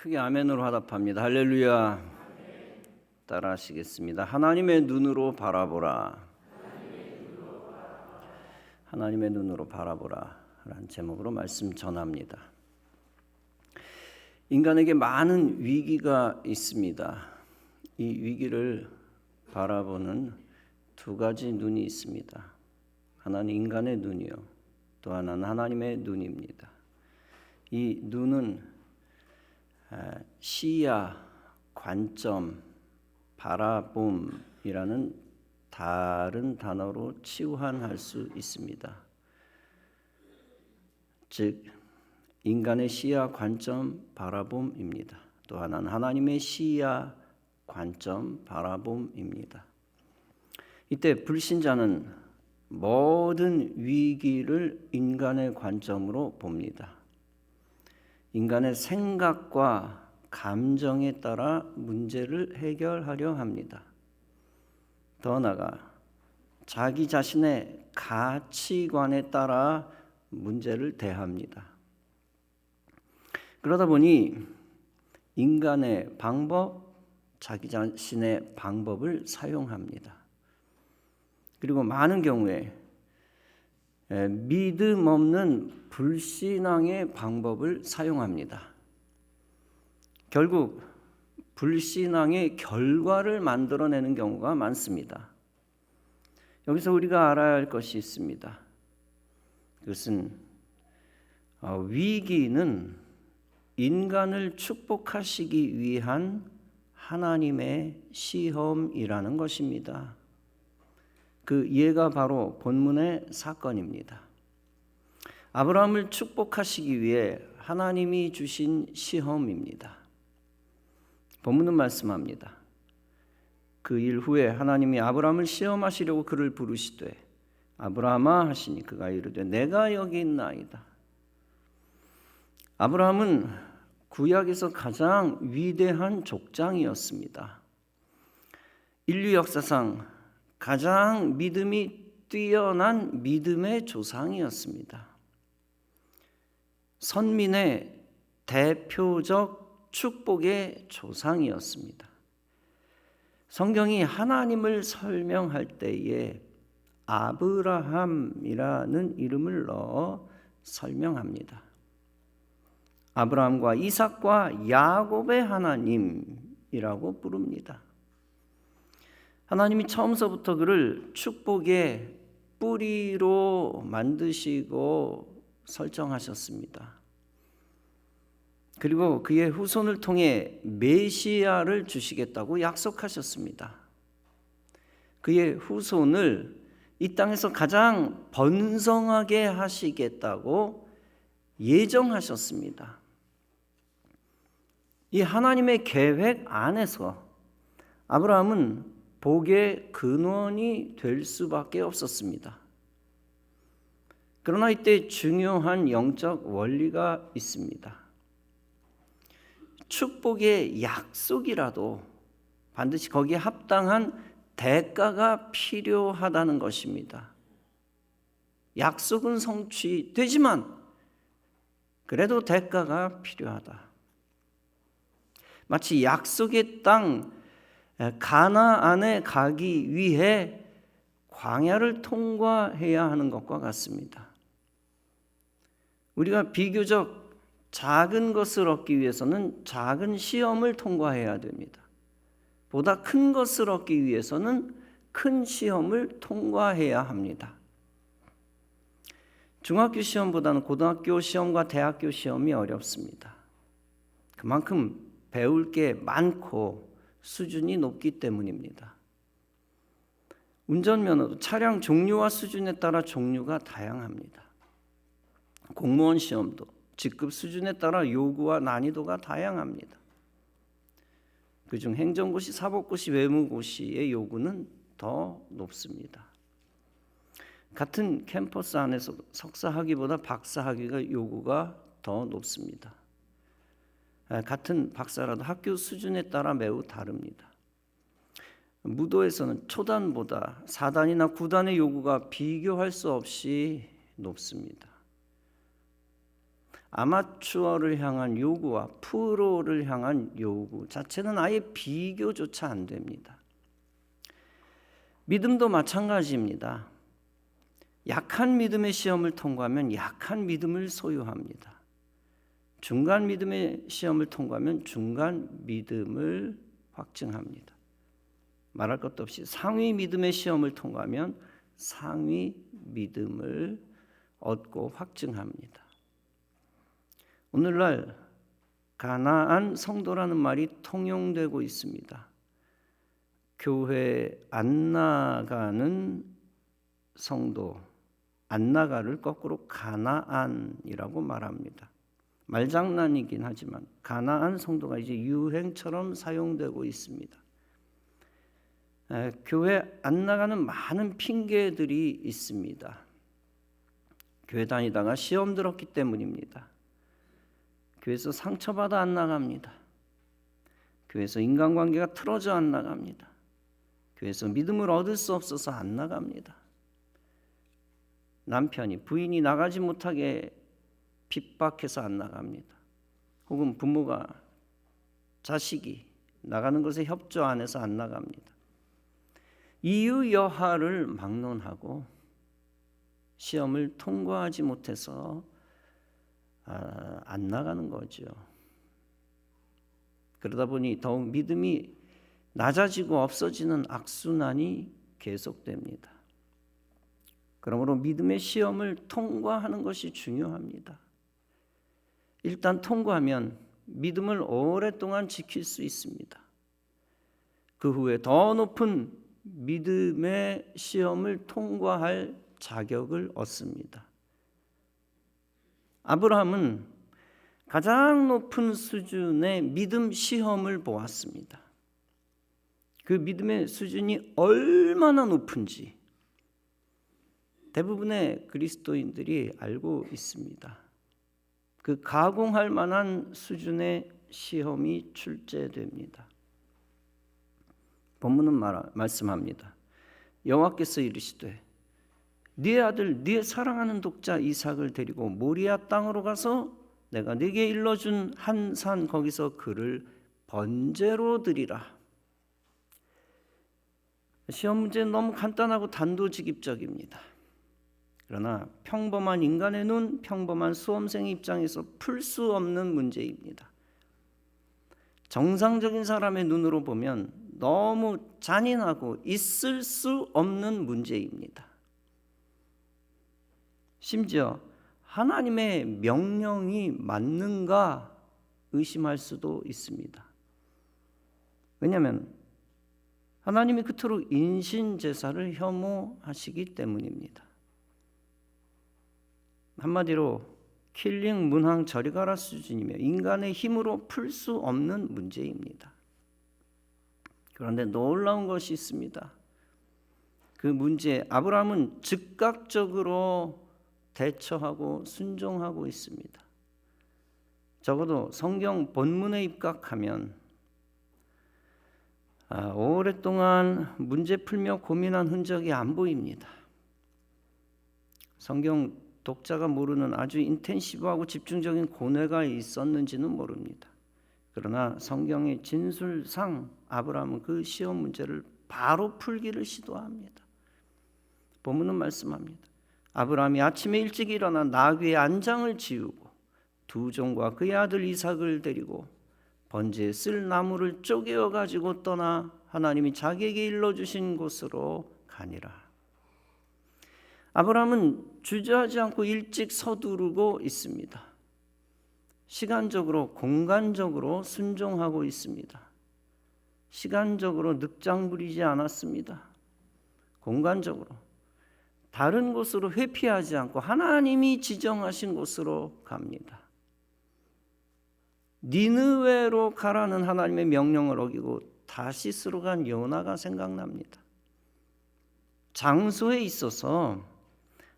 크게 아멘으로 화답합니다. 할렐루야. 따라 하시겠습니다. 하나님의 눈으로 바라보라. 하나님의 눈으로 바라보라 라는 제목으로 말씀 전합니다. 인간에게 많은 위기가 있습니다. 이 위기를 바라보는 두 가지 눈이 있습니다. 하나는 인간의 눈이요, 또 하나는 하나님의 눈입니다. 이 눈은 시야, 관점, 바라봄이라는 다른 단어로 치환할 수 있습니다. 즉 인간의 시야, 관점, 바라봄입니다. 또 하나는 하나님의 시야, 관점, 바라봄입니다. 이때 불신자는 모든 위기를 인간의 관점으로 봅니다. 인간의 생각과 감정에 따라 문제를 해결하려 합니다. 더 나아가 자기 자신의 가치관에 따라 문제를 대합니다. 그러다 보니 인간의 방법, 자기 자신의 방법을 사용합니다. 그리고 많은 경우에 믿음 없는 불신앙의 방법을 사용합니다. 결국 불신앙의 결과를 만들어내는 경우가 많습니다. 여기서 우리가 알아야 할 것이 있습니다. 그것은 위기는 인간을 축복하시기 위한 하나님의 시험이라는 것입니다. 그 예가 바로 본문의 사건입니다. 아브라함을 축복하시기 위해 하나님이 주신 시험입니다. 본문은 말씀합니다. 그 일 후에 하나님이 아브라함을 시험하시려고 그를 부르시되 아브라함아 하시니 그가 이르되 내가 여기 있나이다. 아브라함은 구약에서 가장 위대한 족장이었습니다. 인류 역사상 가장 믿음이 뛰어난 믿음의 조상이었습니다. 선민의 대표적 축복의 조상이었습니다. 성경이 하나님을 설명할 때에 아브라함이라는 이름을 넣어 설명합니다. 아브라함과 이삭과 야곱의 하나님이라고 부릅니다. 하나님이 처음서부터 그를 축복의 뿌리로 만드시고 설정하셨습니다. 그리고 그의 후손을 통해 메시아를 주시겠다고 약속하셨습니다. 그의 후손을 이 땅에서 가장 번성하게 하시겠다고 예정하셨습니다. 이 하나님의 계획 안에서 아브라함은 복의 근원이 될 수밖에 없었습니다. 그러나 이때 중요한 영적 원리가 있습니다. 축복의 약속이라도 반드시 거기에 합당한 대가가 필요하다는 것입니다. 약속은 성취되지만 그래도 대가가 필요하다. 마치 약속의 땅 가나안에 가기 위해 광야를 통과해야 하는 것과 같습니다. 우리가 비교적 작은 것을 얻기 위해서는 작은 시험을 통과해야 됩니다. 보다 큰 것을 얻기 위해서는 큰 시험을 통과해야 합니다. 중학교 시험보다는 고등학교 시험과 대학교 시험이 어렵습니다. 그만큼 배울 게 많고 수준이 높기 때문입니다. 운전면허도 차량 종류와 수준에 따라 종류가 다양합니다. 공무원 시험도 직급 수준에 따라 요구와 난이도가 다양합니다. 그중 행정고시, 사법고시, 외무고시의 요구는 더 높습니다. 같은 캠퍼스 안에서 석사학위보다 박사학위가 요구가 더 높습니다. 같은 박사라도 학교 수준에 따라 매우 다릅니다. 무도에서는 초단보다 4단이나 9단의 요구가 비교할 수 없이 높습니다. 아마추어를 향한 요구와 프로를 향한 요구 자체는 아예 비교조차 안 됩니다. 믿음도 마찬가지입니다. 약한 믿음의 시험을 통과하면 약한 믿음을 소유합니다. 중간 믿음의 시험을 통과하면 중간 믿음을 확증합니다. 말할 것도 없이 상위 믿음의 시험을 통과하면 상위 믿음을 얻고 확증합니다. 오늘날 가나안 성도라는 말이 통용되고 있습니다. 교회 안 나가는 성도, 안 나가를 거꾸로 가나안이라고 말합니다. 말장난이긴 하지만 가나안 성도가 이제 유행처럼 사용되고 있습니다. 교회 안 나가는 많은 핑계들이 있습니다. 교회 다니다가 시험 들었기 때문입니다. 교회에서 상처받아 안 나갑니다. 교회에서 인간관계가 틀어져 안 나갑니다. 교회에서 믿음을 얻을 수 없어서 안 나갑니다. 남편이 부인이 나가지 못하게 핍박해서 안 나갑니다. 혹은 부모가 자식이 나가는 것에 협조 안 해서 안 나갑니다. 이유 여하를 막론하고 시험을 통과하지 못해서 안 나가는 거죠. 그러다 보니 더욱 믿음이 낮아지고 없어지는 악순환이 계속됩니다. 그러므로 믿음의 시험을 통과하는 것이 중요합니다. 일단 통과하면 믿음을 오랫동안 지킬 수 있습니다. 그 후에 더 높은 믿음의 시험을 통과할 자격을 얻습니다. 아브라함은 가장 높은 수준의 믿음 시험을 보았습니다. 그 믿음의 수준이 얼마나 높은지 대부분의 그리스도인들이 알고 있습니다. 그 가공할 만한 수준의 시험이 출제됩니다. 본문은 말씀합니다. 여호와께서 이르시되 네 아들 네 사랑하는 독자 이삭을 데리고 모리아 땅으로 가서 내가 네게 일러준 한 산 거기서 그를 번제로 드리라. 시험 문제는 너무 간단하고 단도직입적입니다. 그러나 평범한 인간의 눈, 평범한 수험생의 입장에서 풀 수 없는 문제입니다. 정상적인 사람의 눈으로 보면 너무 잔인하고 있을 수 없는 문제입니다. 심지어 하나님의 명령이 맞는가 의심할 수도 있습니다. 왜냐하면 하나님이 그토록 인신제사를 혐오하시기 때문입니다. 한마디로 킬링 문항 저리 가라 수준이며 인간의 힘으로 풀 수 없는 문제입니다. 그런데 놀라운 것이 있습니다. 그 문제에 아브라함은 즉각적으로 대처하고 순종하고 있습니다. 적어도 성경 본문에 입각하면 오랫동안 문제 풀며 고민한 흔적이 안 보입니다. 성경 독자가 모르는 아주 인텐시브하고 집중적인 고뇌가 있었는지는 모릅니다. 그러나 성경의 진술상 아브라함은 그 시험 문제를 바로 풀기를 시도합니다. 본문은 말씀합니다. 아브라함이 아침에 일찍 일어나 나귀의 안장을 지우고 두 종과 그의 아들 이삭을 데리고 번제에 쓸 나무를 쪼개어 가지고 떠나 하나님이 자기에게 일러주신 곳으로 가니라. 아브라함은 주저하지 않고 일찍 서두르고 있습니다. 시간적으로 공간적으로 순종하고 있습니다. 시간적으로 늑장 부리지 않았습니다. 공간적으로 다른 곳으로 회피하지 않고 하나님이 지정하신 곳으로 갑니다. 니느웨로 가라는 하나님의 명령을 어기고 다시스로 간 요나가 생각납니다. 장소에 있어서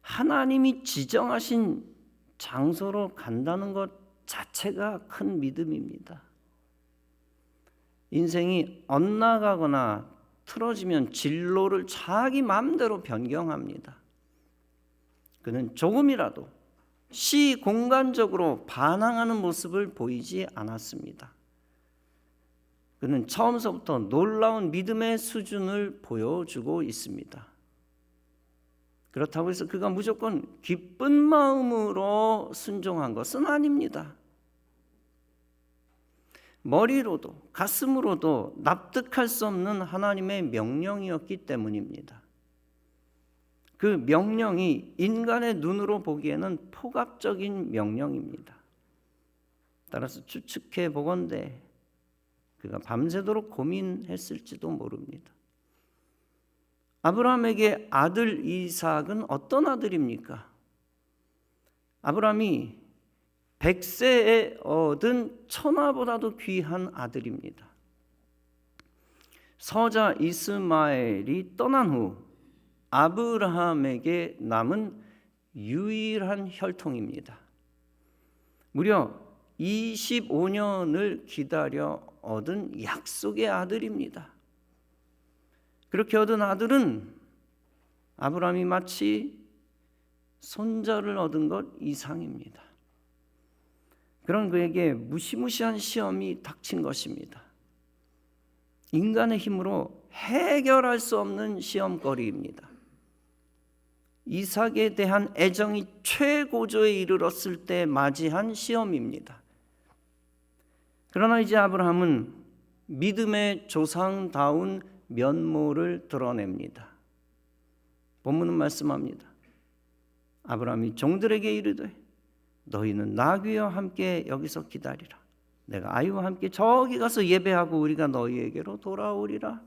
하나님이 지정하신 장소로 간다는 것 자체가 큰 믿음입니다. 인생이 엇나가거나 틀어지면 진로를 자기 마음대로 변경합니다. 그는 조금이라도 시공간적으로 반항하는 모습을 보이지 않았습니다. 그는 처음서부터 놀라운 믿음의 수준을 보여주고 있습니다. 그렇다고 해서 그가 무조건 기쁜 마음으로 순종한 것은 아닙니다. 머리로도 가슴으로도 납득할 수 없는 하나님의 명령이었기 때문입니다. 그 명령이 인간의 눈으로 보기에는 폭압적인 명령입니다. 따라서 추측해 보건대 그가 밤새도록 고민했을지도 모릅니다. 아브라함에게 아들 이삭은 어떤 아들입니까? 아브라함이 100세에 얻은 천하보다도 귀한 아들입니다. 서자 이스마엘이 떠난 후 아브라함에게 남은 유일한 혈통입니다. 무려 25년을 기다려 얻은 약속의 아들입니다. 그렇게 얻은 아들은 아브라함이 마치 손자를 얻은 것 이상입니다. 그런 그에게 무시무시한 시험이 닥친 것입니다. 인간의 힘으로 해결할 수 없는 시험거리입니다. 이삭에 대한 애정이 최고조에 이르렀을 때 맞이한 시험입니다. 그러나 이제 아브라함은 믿음의 조상다운 면모를 드러냅니다. 본문은 말씀합니다. 아브라함이 종들에게 이르되 너희는 나귀와 함께 여기서 기다리라. 내가 아이와 함께 저기 가서 예배하고 우리가 너희에게로 돌아오리라.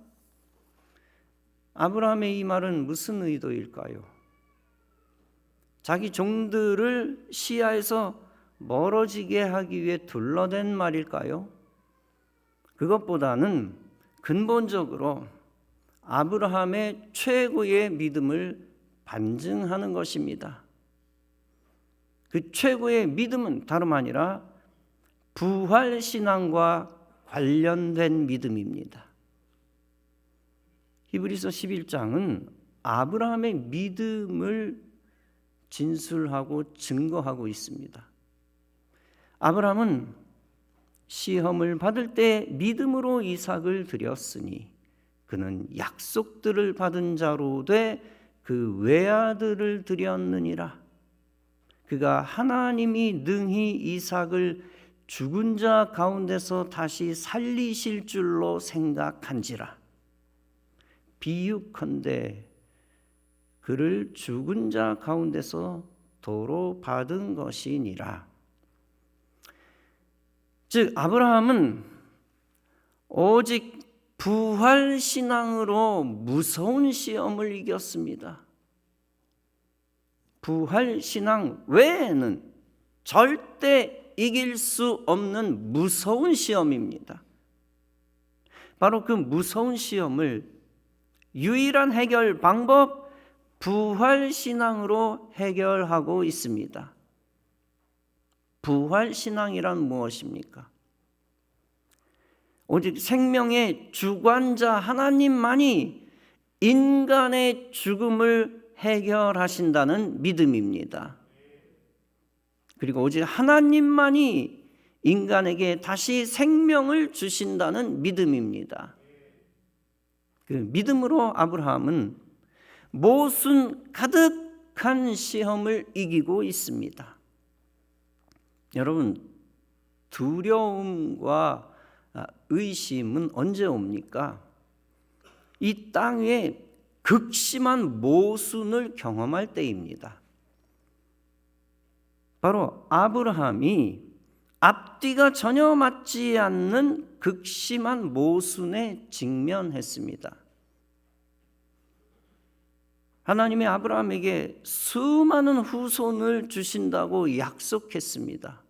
아브라함의 이 말은 무슨 의도일까요? 자기 종들을 시야에서 멀어지게 하기 위해 둘러댄 말일까요? 그것보다는 근본적으로 아브라함의 최고의 믿음을 반증하는 것입니다. 그 최고의 믿음은 다름 아니라 부활신앙과 관련된 믿음입니다. 히브리서 11장은 아브라함의 믿음을 진술하고 증거하고 있습니다. 아브라함은 시험을 받을 때 믿음으로 이삭을 드렸으니 그는 약속들을 받은 자로 돼 그 외아들을 드렸느니라. 그가 하나님이 능히 이삭을 죽은 자 가운데서 다시 살리실 줄로 생각한지라. 비유컨대 그를 죽은 자 가운데서 도로 받은 것이니라. 즉 아브라함은 오직 부활신앙으로 무서운 시험을 이겼습니다. 부활신앙 외에는 절대 이길 수 없는 무서운 시험입니다. 바로 그 무서운 시험을 유일한 해결 방법 부활신앙으로 해결하고 있습니다. 부활신앙이란 무엇입니까? 오직 생명의 주관자 하나님만이 인간의 죽음을 해결하신다는 믿음입니다. 그리고 오직 하나님만이 인간에게 다시 생명을 주신다는 믿음입니다. 그 믿음으로 아브라함은 모순 가득한 시험을 이기고 있습니다. 여러분, 두려움과 의심은 언제 옵니까? 이 땅 위에 극심한 모순을 경험할 때입니다. 바로 아브라함이 앞뒤가 전혀 맞지 않는 극심한 모순에 직면했습니다. 하나님이 아브라함에게 수많은 후손을 주신다고 약속했습니다.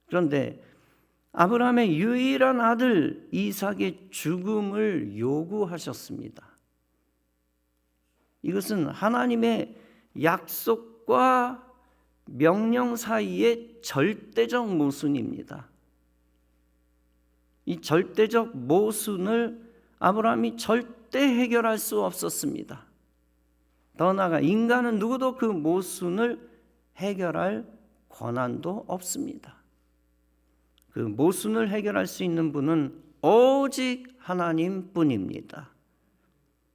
그런데 아브라함의 유일한 아들 이삭의 죽음을 요구하셨습니다. 이것은 하나님의 약속과 명령 사이의 절대적 모순입니다. 이 절대적 모순을 아브라함이 절대 해결할 수 없었습니다. 더 나아가 인간은 누구도 그 모순을 해결할 권한도 없습니다. 그 모순을 해결할 수 있는 분은 오직 하나님뿐입니다.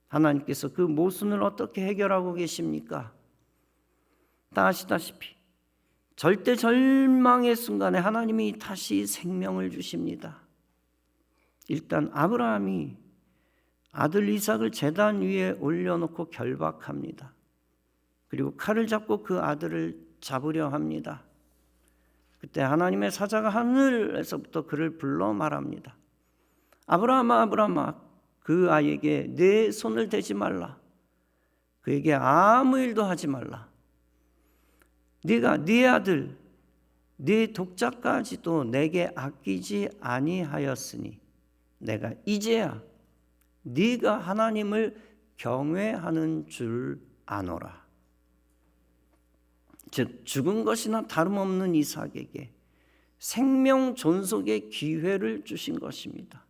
하나님께서 그 모순을 어떻게 해결하고 계십니까? 다 아시다시피 절대 절망의 순간에 하나님이 다시 생명을 주십니다. 일단 아브라함이 아들 이삭을 제단 위에 올려놓고 결박합니다. 그리고 칼을 잡고 그 아들을 잡으려 합니다. 그때 하나님의 사자가 하늘에서부터 그를 불러 말합니다. 아브라함아, 아브라함아, 그 아이에게 내 손을 대지 말라. 그에게 아무 일도 하지 말라. 네가 네 아들, 네 독자까지도 내게 아끼지 아니하였으니 내가 이제야 네가 하나님을 경외하는 줄 아노라. 즉 죽은 것이나 다름없는 이삭에게 생명 존속의 기회를 주신 것입니다.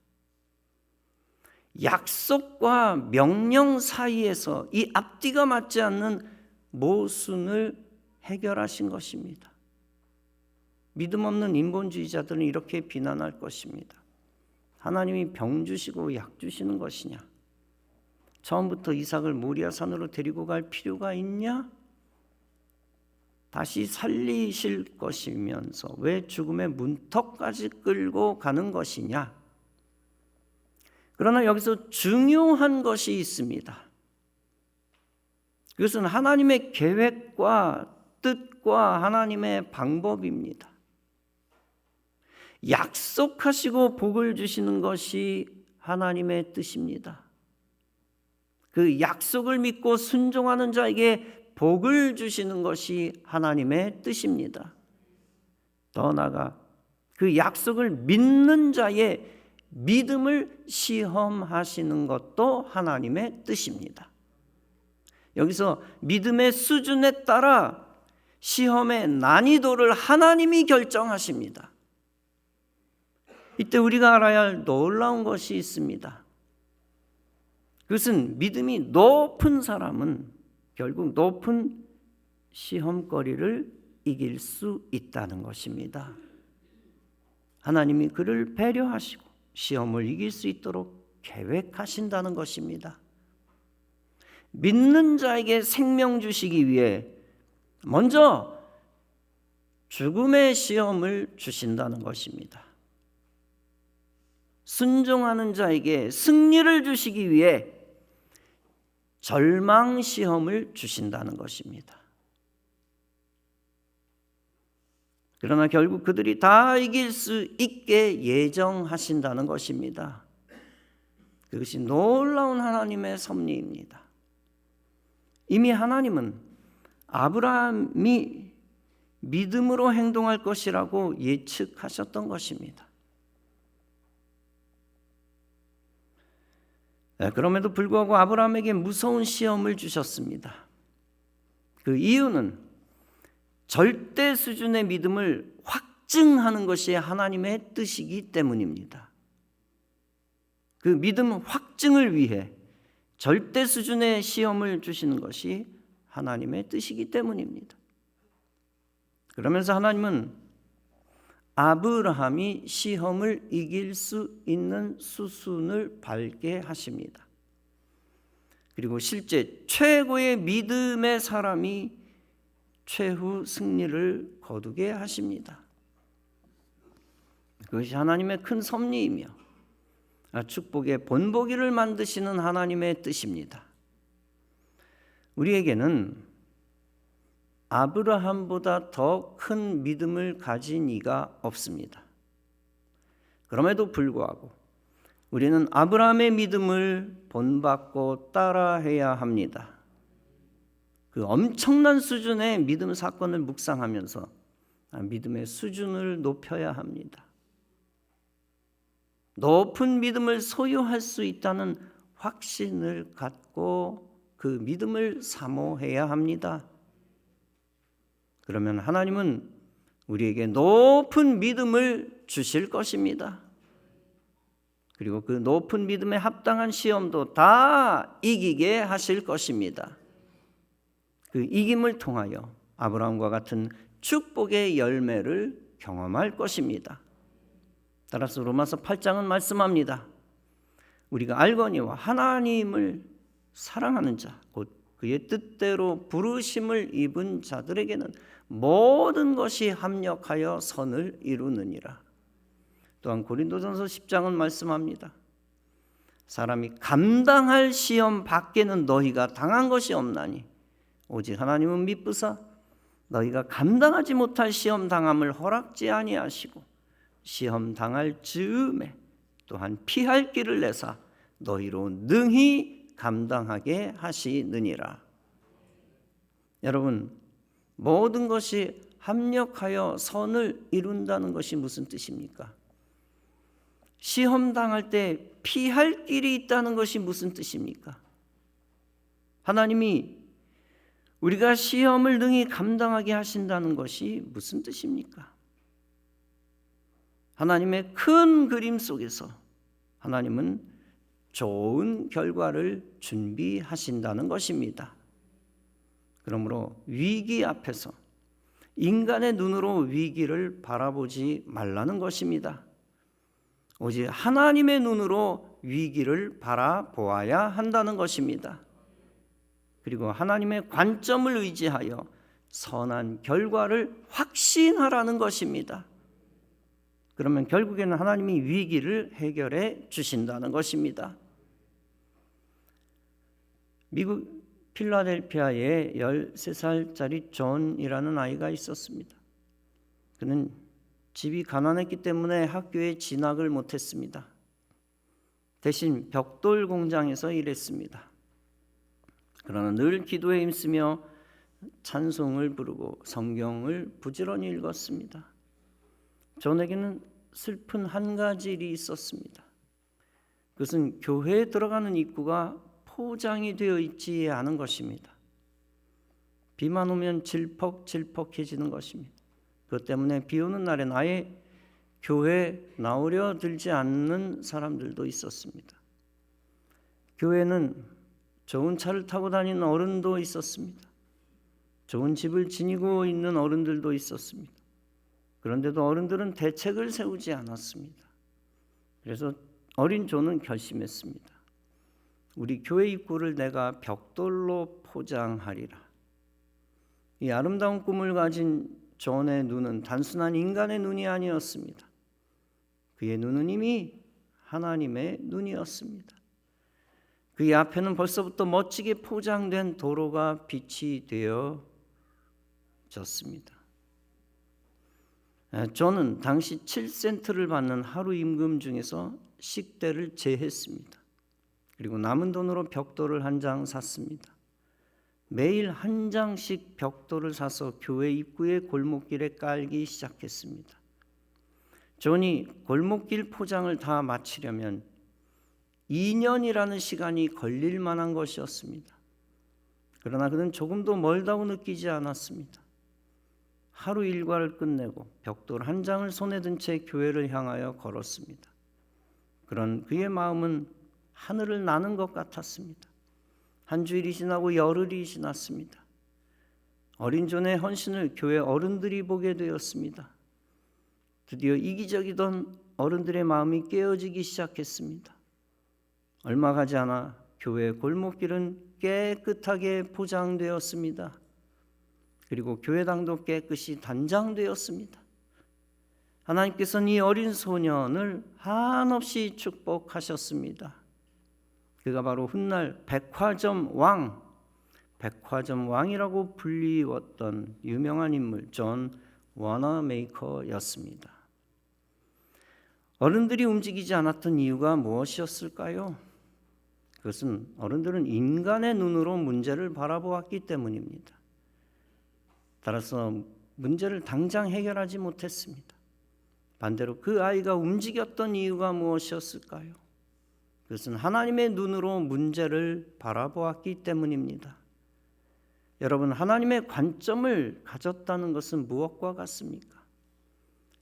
약속과 명령 사이에서 이 앞뒤가 맞지 않는 모순을 해결하신 것입니다. 믿음 없는 인본주의자들은 이렇게 비난할 것입니다. 하나님이 병 주시고 약 주시는 것이냐? 처음부터 이삭을 모리아산으로 데리고 갈 필요가 있냐? 다시 살리실 것이면서 왜 죽음의 문턱까지 끌고 가는 것이냐? 그러나 여기서 중요한 것이 있습니다. 그것은 하나님의 계획과 뜻과 하나님의 방법입니다. 약속하시고 복을 주시는 것이 하나님의 뜻입니다. 그 약속을 믿고 순종하는 자에게 복을 주시는 것이 하나님의 뜻입니다. 더 나아가 그 약속을 믿는 자의 믿음을 시험하시는 것도 하나님의 뜻입니다. 여기서 믿음의 수준에 따라 시험의 난이도를 하나님이 결정하십니다. 이때 우리가 알아야 할 놀라운 것이 있습니다. 그것은 믿음이 높은 사람은 결국 높은 시험거리를 이길 수 있다는 것입니다. 하나님이 그를 배려하시고 시험을 이길 수 있도록 계획하신다는 것입니다. 믿는 자에게 생명 주시기 위해 먼저 죽음의 시험을 주신다는 것입니다. 순종하는 자에게 승리를 주시기 위해 절망 시험을 주신다는 것입니다. 그러나 결국 그들이 다 이길 수 있게 예정하신다는 것입니다. 그것이 놀라운 하나님의 섭리입니다. 이미 하나님은 아브라함이 믿음으로 행동할 것이라고 예측하셨던 것입니다. 그럼에도 불구하고 아브라함에게 무서운 시험을 주셨습니다. 그 이유는 절대 수준의 믿음을 확증하는 것이 하나님의 뜻이기 때문입니다. 그 믿음 확증을 위해 절대 수준의 시험을 주시는 것이 하나님의 뜻이기 때문입니다. 그러면서 하나님은 아브라함이 시험을 이길 수 있는 수순을 밟게 하십니다. 그리고 실제 최고의 믿음의 사람이 최후 승리를 거두게 하십니다. 그것이 하나님의 큰 섭리이며 축복의 본보기를 만드시는 하나님의 뜻입니다. 우리에게는 아브라함보다 더 큰 믿음을 가진 이가 없습니다. 그럼에도 불구하고 우리는 아브라함의 믿음을 본받고 따라해야 합니다. 그 엄청난 수준의 믿음 사건을 묵상하면서 믿음의 수준을 높여야 합니다. 높은 믿음을 소유할 수 있다는 확신을 갖고 그 믿음을 사모해야 합니다. 그러면 하나님은 우리에게 높은 믿음을 주실 것입니다. 그리고 그 높은 믿음에 합당한 시험도 다 이기게 하실 것입니다. 그 이김을 통하여 아브라함과 같은 축복의 열매를 경험할 것입니다. 따라서 로마서 8장은 말씀합니다. 우리가 알거니와 하나님을 사랑하는 자, 곧 그의 뜻대로 부르심을 입은 자들에게는 모든 것이 합력하여 선을 이루느니라. 또한 고린도전서 10장은 말씀합니다. 사람이 감당할 시험 밖에는 너희가 당한 것이 없나니 오직 하나님은 미쁘사 너희가 감당하지 못할 시험 당함을 허락지 아니하시고 시험 당할 즈음에 또한 피할 길을 내사 너희로 능히 감당하게 하시느니라. 여러분, 모든 것이 합력하여 선을 이룬다는 것이 무슨 뜻입니까? 시험 당할 때 피할 길이 있다는 것이 무슨 뜻입니까? 하나님이 우리가 시험을 능히 감당하게 하신다는 것이 무슨 뜻입니까? 하나님의 큰 그림 속에서 하나님은 좋은 결과를 준비하신다는 것입니다. 그러므로 위기 앞에서 인간의 눈으로 위기를 바라보지 말라는 것입니다. 오직 하나님의 눈으로 위기를 바라보아야 한다는 것입니다. 그리고 하나님의 관점을 의지하여 선한 결과를 확신하라는 것입니다. 그러면 결국에는 하나님이 위기를 해결해 주신다는 것입니다. 미국 필라델피아에 13살짜리 존이라는 아이가 있었습니다. 그는 집이 가난했기 때문에 학교에 진학을 못했습니다. 대신 벽돌 공장에서 일했습니다. 그러나 늘 기도에 힘쓰며 찬송을 부르고 성경을 부지런히 읽었습니다. 존에게는 슬픈 한 가지 일이 있었습니다. 그것은 교회에 들어가는 입구가 포장이 되어 있지 않은 것입니다. 비만 오면 질퍽질퍽해지는 것입니다. 그것 때문에 비 오는 날엔 아예 교회에 나오려 들지 않는 사람들도 있었습니다. 교회는 좋은 차를 타고 다니는 어른도 있었습니다. 좋은 집을 지니고 있는 어른들도 있었습니다. 그런데도 어른들은 대책을 세우지 않았습니다. 그래서 어린 존은 결심했습니다. 우리 교회 입구를 내가 벽돌로 포장하리라. 이 아름다운 꿈을 가진 존의 눈은 단순한 인간의 눈이 아니었습니다. 그의 눈은 이미 하나님의 눈이었습니다. 그의 앞에는 벌써부터 멋지게 포장된 도로가 빛이 되어졌습니다. 존은 당시 7센트를 받는 하루 임금 중에서 식대를 제했습니다. 그리고 남은 돈으로 벽돌을 한 장 샀습니다. 매일 한 장씩 벽돌을 사서 교회 입구의 골목길에 깔기 시작했습니다. 존이 골목길 포장을 다 마치려면 2년이라는 시간이 걸릴 만한 것이었습니다. 그러나 그는 조금도 멀다고 느끼지 않았습니다. 하루 일과를 끝내고 벽돌 한 장을 손에 든 채 교회를 향하여 걸었습니다. 그런 그의 마음은 하늘을 나는 것 같았습니다. 한 주일이 지나고 열흘이 지났습니다. 어린 존의 헌신을 교회 어른들이 보게 되었습니다. 드디어 이기적이던 어른들의 마음이 깨어지기 시작했습니다. 얼마 가지 않아 교회 골목길은 깨끗하게 포장되었습니다. 그리고 교회당도 깨끗이 단장되었습니다. 하나님께서는 이 어린 소년을 한없이 축복하셨습니다. 그가 바로 훗날 백화점 왕이라고 불리웠던 유명한 인물 존 워너메이커였습니다. 어른들이 움직이지 않았던 이유가 무엇이었을까요? 그것은 어른들은 인간의 눈으로 문제를 바라보았기 때문입니다. 따라서 문제를 당장 해결하지 못했습니다. 반대로 그 아이가 움직였던 이유가 무엇이었을까요? 그것은 하나님의 눈으로 문제를 바라보았기 때문입니다. 여러분, 하나님의 관점을 가졌다는 것은 무엇과 같습니까?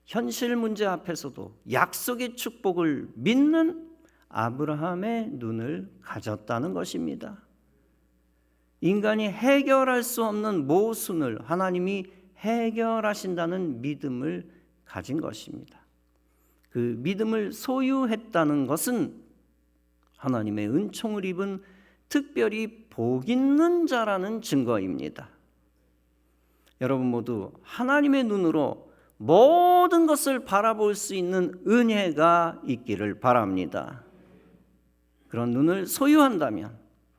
현실 문제 앞에서도 약속의 축복을 믿는 아브라함의 눈을 가졌다는 것입니다. 인간이 해결할 수 없는 모순을 하나님이 해결하신다는 믿음을 가진 것입니다. 그 믿음을 소유했다는 것은 하나님의 은총을 입은 특별히 복 있는 자라는 증거입니다. 여러분 모두 하나님의 눈으로 모든 것을 바라볼 수 있는 은혜가 있기를 바랍니다. 그런 눈을 소유한다면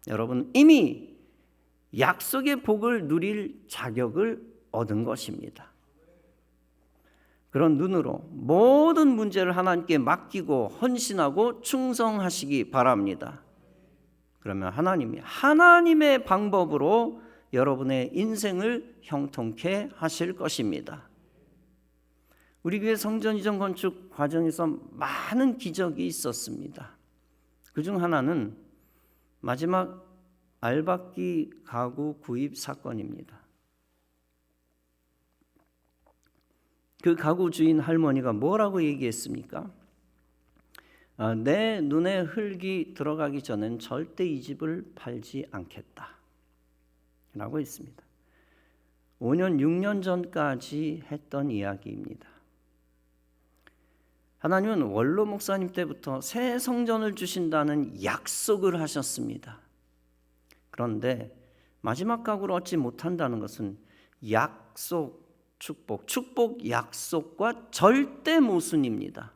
여러분 이미 약속의 복을 누릴 자격을 얻은 것입니다. 그런 눈으로 모든 문제를 하나님께 맡기고 헌신하고 충성하시기 바랍니다. 그러면 하나님이 하나님의 방법으로 여러분의 인생을 형통케 하실 것입니다. 우리 교회 성전 이전 건축 과정에서 많은 기적이 있었습니다. 그중 하나는 마지막 알박기 가구 구입 사건입니다. 그 가구 주인 할머니가 뭐라고 얘기했습니까? 내 눈에 흙이 들어가기 전엔 절대 이 집을 팔지 않겠다 라고 했습니다. 5년 6년 전까지 했던 이야기입니다. 하나님은 원로 목사님 때부터 새 성전을 주신다는 약속을 하셨습니다. 그런데 마지막 가구를 얻지 못한다는 것은 약속, 축복 약속과 절대 모순입니다.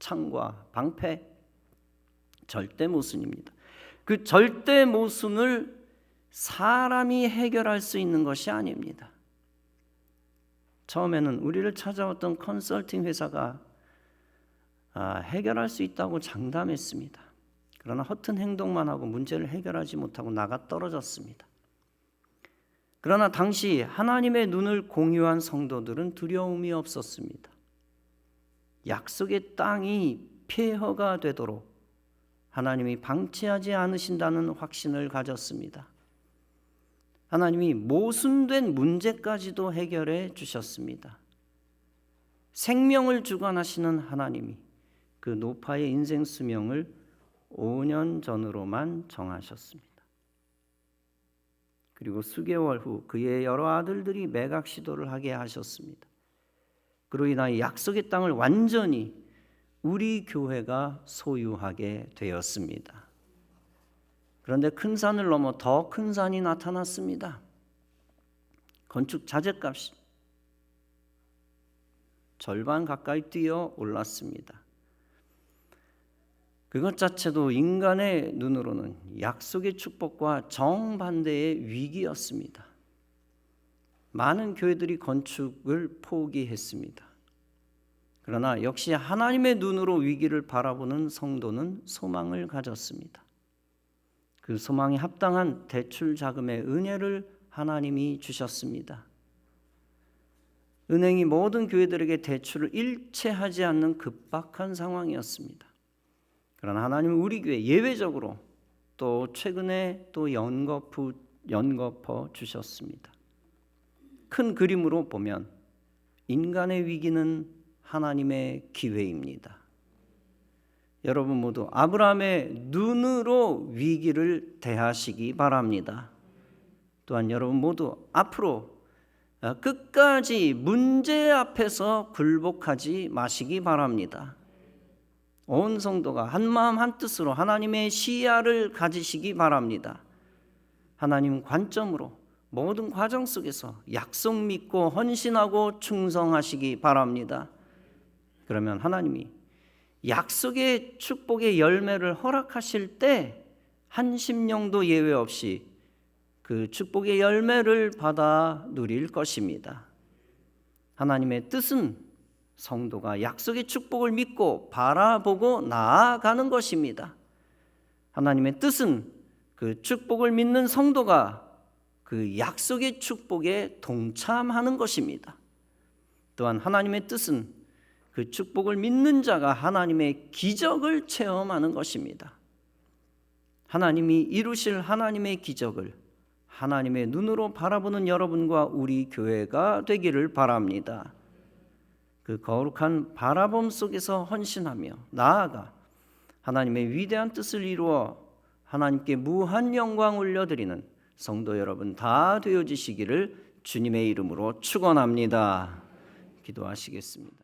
창과 방패, 절대 모순입니다. 그 절대 모순을 사람이 해결할 수 있는 것이 아닙니다. 처음에는 우리를 찾아왔던 컨설팅 회사가 해결할 수 있다고 장담했습니다. 그러나 허튼 행동만 하고 문제를 해결하지 못하고 나가 떨어졌습니다. 그러나 당시 하나님의 눈을 공유한 성도들은 두려움이 없었습니다. 약속의 땅이 폐허가 되도록 하나님이 방치하지 않으신다는 확신을 가졌습니다. 하나님이 모순된 문제까지도 해결해 주셨습니다. 생명을 주관하시는 하나님이 그 노파의 인생 수명을 5년 전으로만 정하셨습니다. 그리고 수개월 후 그의 여러 아들들이 매각 시도를 하게 하셨습니다. 그로 인하여 약속의 땅을 완전히 우리 교회가 소유하게 되었습니다. 그런데 큰 산을 넘어 더 큰 산이 나타났습니다. 건축 자재값이 절반 가까이 뛰어 올랐습니다. 그것 자체도 인간의 눈으로는 약속의 축복과 정반대의 위기였습니다. 많은 교회들이 건축을 포기했습니다. 그러나 역시 하나님의 눈으로 위기를 바라보는 성도는 소망을 가졌습니다. 그 소망에 합당한 대출 자금의 은혜를 하나님이 주셨습니다. 은행이 모든 교회들에게 대출을 일체하지 않는 급박한 상황이었습니다. 그러나 하나님은 우리 교회 예외적으로 또 최근에 또 연거푸 주셨습니다. 큰 그림으로 보면 인간의 위기는 하나님의 기회입니다. 여러분 모두 아브라함의 눈으로 위기를 대하시기 바랍니다. 또한 여러분 모두 앞으로 끝까지 문제 앞에서 굴복하지 마시기 바랍니다. 온 성도가 한마음 한뜻으로 하나님의 시야를 가지시기 바랍니다. 하나님 관점으로 모든 과정 속에서 약속 믿고 헌신하고 충성하시기 바랍니다. 그러면 하나님이 약속의 축복의 열매를 허락하실 때 한 심령도 예외 없이 그 축복의 열매를 받아 누릴 것입니다. 하나님의 뜻은 성도가 약속의 축복을 믿고 바라보고 나아가는 것입니다. 하나님의 뜻은 그 축복을 믿는 성도가 그 약속의 축복에 동참하는 것입니다. 또한 하나님의 뜻은 그 축복을 믿는 자가 하나님의 기적을 체험하는 것입니다. 하나님이 이루실 하나님의 기적을 하나님의 눈으로 바라보는 여러분과 우리 교회가 되기를 바랍니다. 그 거룩한 바라봄 속에서 헌신하며 나아가 하나님의 위대한 뜻을 이루어 하나님께 무한 영광 올려드리는 성도 여러분 다 되어지시기를 주님의 이름으로 축원합니다. 기도하시겠습니다.